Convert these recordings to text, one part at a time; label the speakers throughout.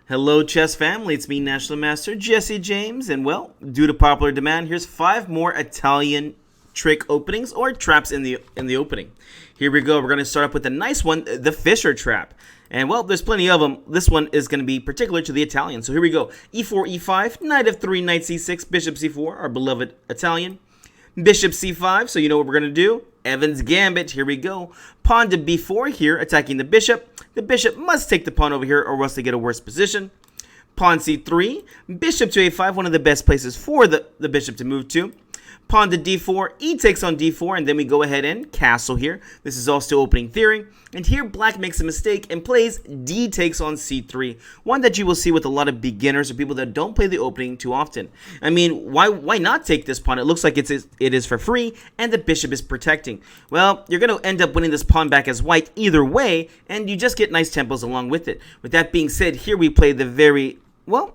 Speaker 1: Hello, chess family. It's me, National Master Jesse James, and well, due to popular demand, here's 5 more Italian trick openings or traps in the opening. Here we go. We're going to start up with a nice one, the Fisher trap. And well, there's plenty of them. This one is going to be particular to the Italian. So here we go. E4, E5, Knight F3, Knight C6, Bishop C4, our beloved Italian. Bishop C5, so you know what we're going to do. Evans Gambit, here we go. Pawn to B4 here, attacking the bishop. The bishop must take the pawn over here or else they get a worse position. Pawn C3, Bishop to A5, one of the best places for the bishop to move to. Pawn to D4, E takes on D4, and then we go ahead and castle here. This is also opening theory. And here Black makes a mistake and plays D takes on C3. One that you will see with a lot of beginners or people that don't play the opening too often. I mean, why not take this pawn? It looks like it is for free, and the bishop is protecting. Well, you're going to end up winning this pawn back as white either way, and you just get nice tempos along with it. With that being said, here we play the very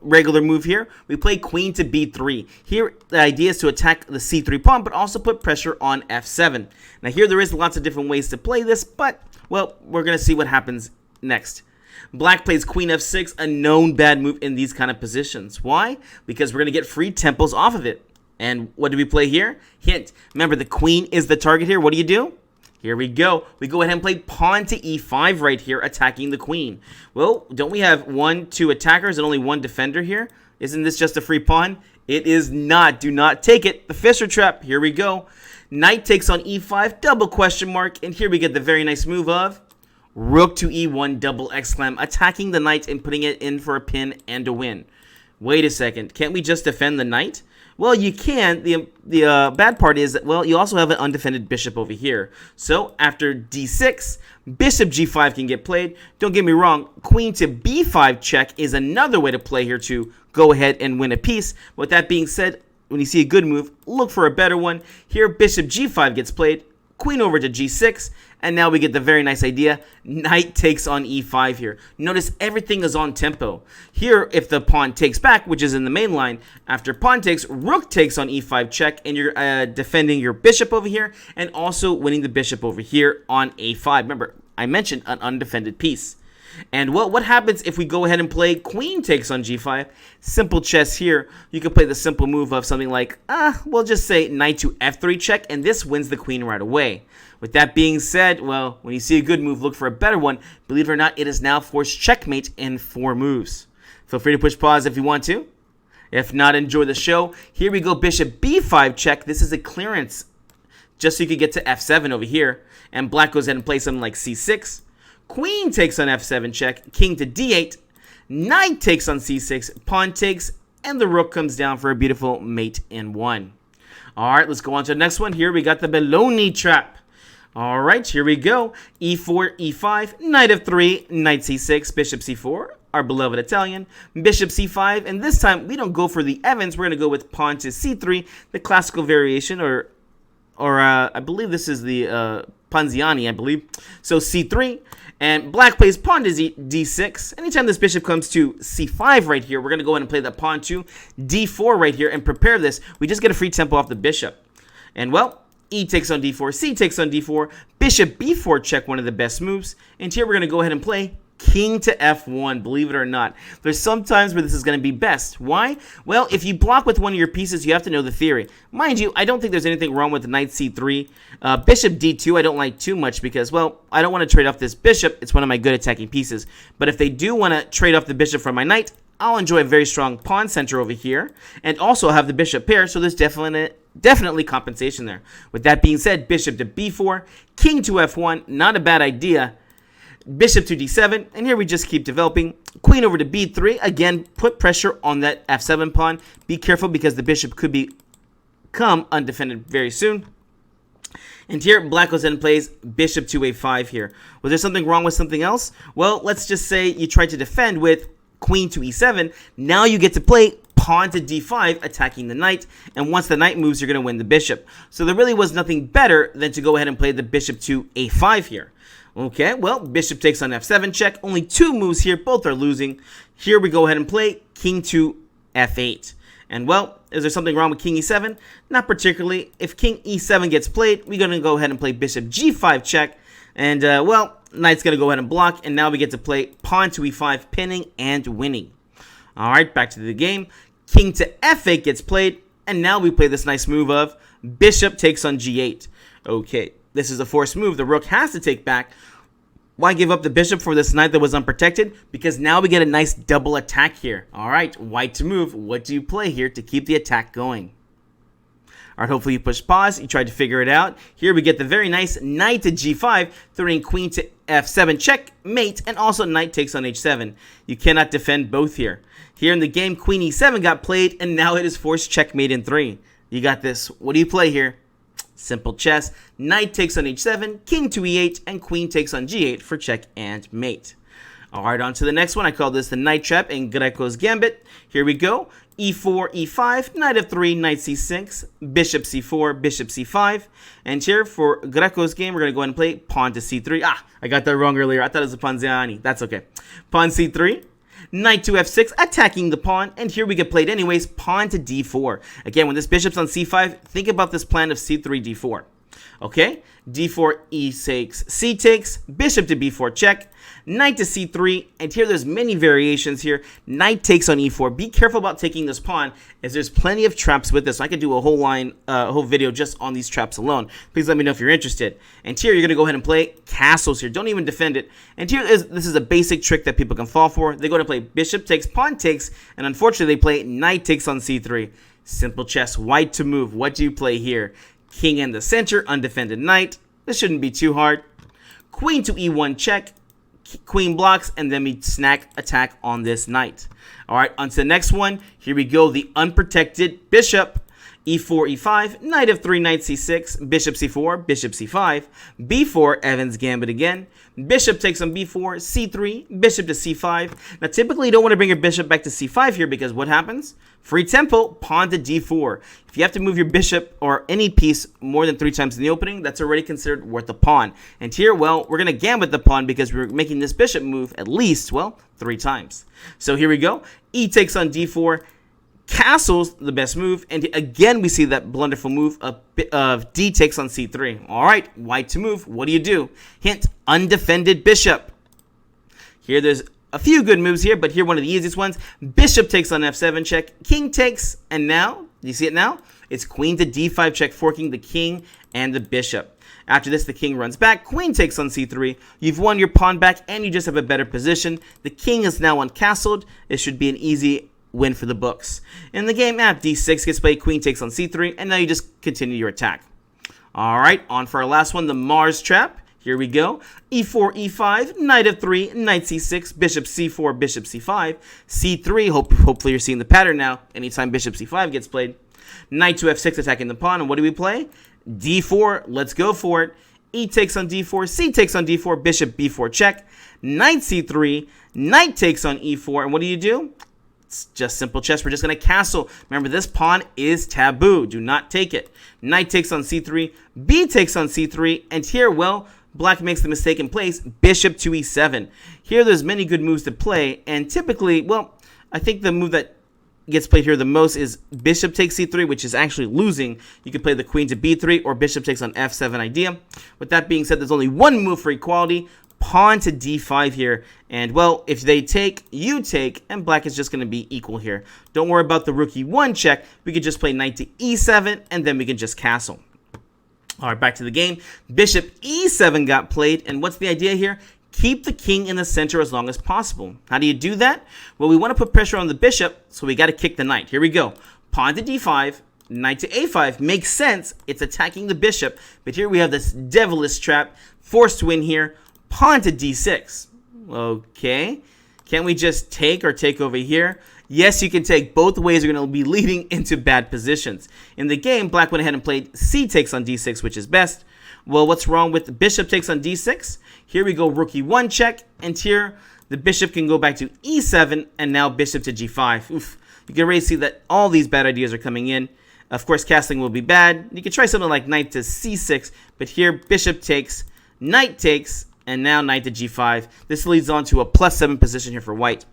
Speaker 1: regular move here. We play queen to b3. Here, the idea is to attack the c3 pawn, but also put pressure on f7. Now, here there is lots of different ways to play this, but, well, we're going to see what happens next. Black plays queen f6, a known bad move in these kind of positions. Why? Because we're going to get free tempos off of it. And what do we play here? Hint. Remember, the queen is the target here. What do? Here we go. We go ahead and play pawn to e5 right here, attacking the queen. Well, don't we have 2 attackers and only 1 defender here? Isn't this just a free pawn? It is not. Do not take it. The Fisher trap. Here we go. Knight takes on e5, double question mark. And here we get the very nice move of rook to e1, double exclam, attacking the knight and putting it in for a pin and a win. Wait a second. Can't we just defend the knight? Well, you can. The bad part is that, well, you also have an undefended bishop over here. So, after d6, bishop g5 can get played. Don't get me wrong, queen to b5 check is another way to play here to go ahead and win a piece. With that being said, when you see a good move, look for a better one. Here, bishop g5 gets played. Queen over to g6, and now we get the very nice idea. Knight takes on e5 here. Notice everything is on tempo. Here, if the pawn takes back, which is in the main line, after pawn takes, rook takes on e5 check, and you're defending your bishop over here, and also winning the bishop over here on a5. Remember, I mentioned an undefended piece. And well, what happens if we go ahead and play queen takes on g5? Simple chess here. You can play the simple move of something like, we'll just say knight to f3 check, and this wins the queen right away. With that being said, well, when you see a good move, look for a better one. Believe it or not, it is now forced checkmate in 4 moves. Feel free to push pause if you want to. If not, enjoy the show. Here we go, bishop b5 check. This is a clearance, just so you could get to f7 over here. And Black goes ahead and plays something like c6. Queen takes on f7 check, king to d8, knight takes on c6, pawn takes, and the rook comes down for a beautiful mate in 1. Alright, let's go on to the next one. Here we got the baloney trap. Alright, here we go. e4, e5, knight f3, knight c6, bishop c4, our beloved Italian, bishop c5, and this time we don't go for the Evans, we're going to go with pawn to c3, the classical variation, or I believe this is the Panziani, I believe. So c3, and Black plays pawn to d6. Anytime this bishop comes to c5 right here, we're going to go ahead and play that pawn to d4 right here and prepare this. We just get a free tempo off the bishop. And well, e takes on d4, c takes on d4, bishop b4 check, one of the best moves. And here we're going to go ahead and play king to f1, believe it or not. There's some times where this is going to be best. Why? Well, if you block with one of your pieces, you have to know the theory. Mind you, I don't think there's anything wrong with knight c3. Bishop d2, I don't like too much because, well, I don't want to trade off this bishop. It's one of my good attacking pieces. But if they do want to trade off the bishop from my knight, I'll enjoy a very strong pawn center over here. And also have the bishop pair, so there's definitely compensation there. With that being said, bishop to b4, king to f1, not a bad idea. Bishop to d7, and here we just keep developing. Queen over to b3, again, put pressure on that f7 pawn. Be careful because the bishop could become undefended very soon. And here, Black goes in and plays bishop to a5 here. Was there something wrong with something else? Well, let's just say you tried to defend with queen to e7. Now you get to play pawn to d5, attacking the knight. And once the knight moves, you're going to win the bishop. So there really was nothing better than to go ahead and play the bishop to a5 here. Okay, well, bishop takes on f7 check. Only 2 moves here. Both are losing. Here we go ahead and play king to f8. And, well, is there something wrong with king e7? Not particularly. If king e7 gets played, we're going to go ahead and play bishop g5 check. And, well, knight's going to go ahead and block, and now we get to play pawn to e5, pinning and winning. All right, back to the game. King to f8 gets played, and now we play this nice move of bishop takes on g8. Okay, this is a forced move. The rook has to take back. Why give up the bishop for this knight that was unprotected? Because now we get a nice double attack here. All right, white to move. What do you play here to keep the attack going? All right, hopefully you push pause. You tried to figure it out. Here we get the very nice knight to g5, throwing queen to f7 checkmate, and also knight takes on h7. You cannot defend both here. Here in the game, queen e7 got played, and now it is forced checkmate in 3. You got this. What do you play here? Simple chess. Knight takes on h7, king to e8, and queen takes on g8 for check and mate. All right, on to the next one. I call this the knight trap in Giuoco's Gambit. Here we go. e4, e5, knight f3, knight c6, bishop c4, bishop c5. And here for Giuoco's game, we're going to go ahead and play pawn to c3. Ah, I got that wrong earlier. I thought it was a Panziani. That's okay. Pawn c3. Knight to f6, attacking the pawn, and here we get played anyways, pawn to d4. Again, when this bishop's on c5, think about this plan of c3, d4. Okay, d4, e6, c takes, bishop to b4 check, knight to c3, and here there's many variations here. Knight takes on e4. Be careful about taking this pawn, as there's plenty of traps with this. I could do a whole video just on these traps alone. Please let me know if you're interested. And here you're gonna go ahead and play castles here. Don't even defend it. And here this is a basic trick that people can fall for. They go to play bishop takes, pawn takes, and unfortunately they play knight takes on c3. Simple chess. White to move. What do you play here? King in the center, undefended knight. This shouldn't be too hard. Queen to e1 check. Queen blocks, and then we snack attack on this knight. All right, on to the next one. Here we go, the unprotected bishop. e4, e5, knight f3, knight c6, bishop c4, bishop c5, b4, Evans Gambit again. Bishop takes on b4, c3, bishop to c5. Now, typically, you don't want to bring your bishop back to c5 here because what happens? Free tempo, pawn to d4. If you have to move your bishop or any piece more than 3 times in the opening, that's already considered worth a pawn. And here, well, we're going to gambit the pawn because we're making this bishop move at least, well, 3 times. So here we go. E takes on d4. Castle's the best move, and again we see that blunderful move of d takes on c3. All right, white to move. What do? Hint, undefended bishop. Here there's a few good moves here, but here one of the easiest ones. Bishop takes on f7 check, king takes, and now, do you see it now? It's queen to d5 check, forking the king and the bishop. After this, the king runs back, queen takes on c3. You've won your pawn back, and you just have a better position. The king is now uncastled. It should be an easy win for the books. In the game app, d6 gets played, queen takes on c3, and now you just continue your attack. All right, on for our last one, the Mars trap. Here we go. e4, e5, knight f3, knight c6, bishop c4, bishop c5, c3. Hopefully you're seeing the pattern now. Anytime bishop c5 gets played. Knight to f6, attacking the pawn, and what do we play? d4, let's go for it. E takes on d4, c takes on d4, bishop b4 check, knight c3, knight takes on e4, and what do? It's just simple chess. We're just going to castle. Remember, this pawn is taboo. Do not take it. Knight takes on c3. B takes on c3. And here, well, black makes the mistake in place. Bishop to e7. Here, there's many good moves to play. And typically, well, I think the move that gets played here the most is bishop takes c3, which is actually losing. You can play the queen to b3 or bishop takes on f7 idea. With that being said, there's only one move for equality. Pawn to d5 here, and well, if they take, you take, and black is just going to be equal here. Don't worry about the rook e1 check. We could just play knight to e7, and then we can just castle. All right, back to the game. Bishop e7 got played, and what's the idea here? Keep the king in the center as long as possible. How do you do that? Well, we want to put pressure on the bishop, so we got to kick the knight. Here we go. Pawn to d5. Knight to a5 makes sense. It's attacking the bishop, but here we have this devilish trap. Forced to win here. Pawn to d6. Okay. Can't we just take or take over here? Yes, you can take. Both ways are going to be leading into bad positions. In the game, black went ahead and played c takes on d6, which is best. Well, what's wrong with bishop takes on d6? Here we go, rook e1 check. And here, the bishop can go back to e7, and now bishop to g5. Oof. You can already see that all these bad ideas are coming in. Of course, castling will be bad. You can try something like knight to c6, but here, bishop takes, knight takes, and now knight to g5. This leads on to a +7 position here for white.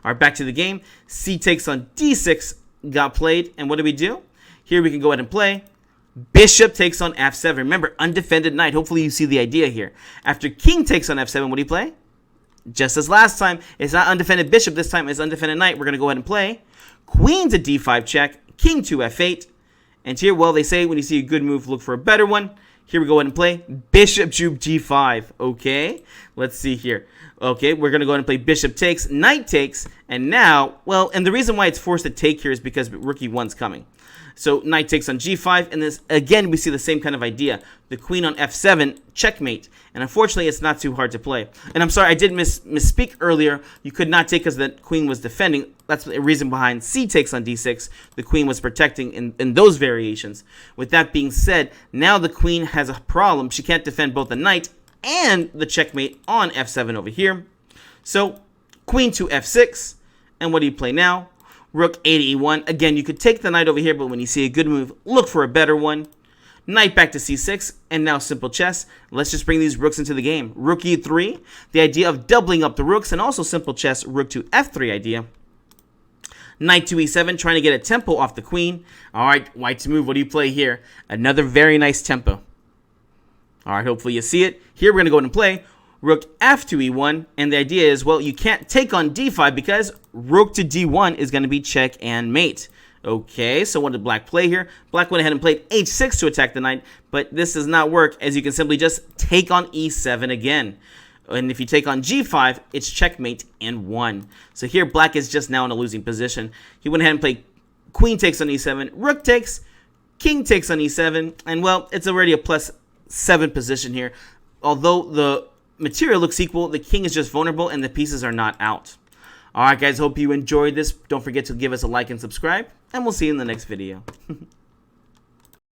Speaker 1: All right, back to the game. C takes on d6 got played. And what do? Here we can go ahead and play Bishop takes on f7. Remember, undefended knight. Hopefully you see the idea here. After king takes on f7, what do you play? Just as last time, it's not undefended bishop. This time it's undefended knight. We're going to go ahead and play queen to d5 check, king to f8. And here, well, they say when you see a good move, look for a better one. Here we go ahead and play bishop to g5. Okay, let's see here. Okay, we're going to go ahead and play bishop takes, knight takes. And now, well, and the reason why it's forced to take here is because rook e1's coming. So knight takes on g5, and this again we see the same kind of idea. The queen on f7, checkmate. And unfortunately, it's not too hard to play. And I'm sorry, I did misspeak earlier. You could not take because the queen was defending. That's the reason behind c takes on d6. The queen was protecting in those variations. With that being said, now the queen has a problem. She can't defend both the knight and the checkmate on f7 over here. So queen to f6, and what do you play now? Rook a to e1. Again, you could take the knight over here, but when you see a good move, look for a better one. Knight back to c6, and now simple chess. Let's just bring these rooks into the game. Rook e3, the idea of doubling up the rooks, and also simple chess, rook to f3 idea. Knight to e7, trying to get a tempo off the queen. All right, white's move. What do you play here? Another very nice tempo. All right, hopefully you see it. Here we're going to go ahead and play rook f to e1, and the idea is, well, you can't take on d5 because rook to d1 is going to be check and mate. Okay, so what did black play here? Black went ahead and played h6 to attack the knight, but this does not work, as you can simply just take on e7 again. And if you take on g5, it's checkmate and 1. So here black is just now in a losing position. He went ahead and played queen takes on e7, rook takes, king takes on e7, and well, it's already a +7 position here. Although the material looks equal, the king is just vulnerable and the pieces are not out. Alright guys, hope you enjoyed this. Don't forget to give us a like and subscribe, and we'll see you in the next video.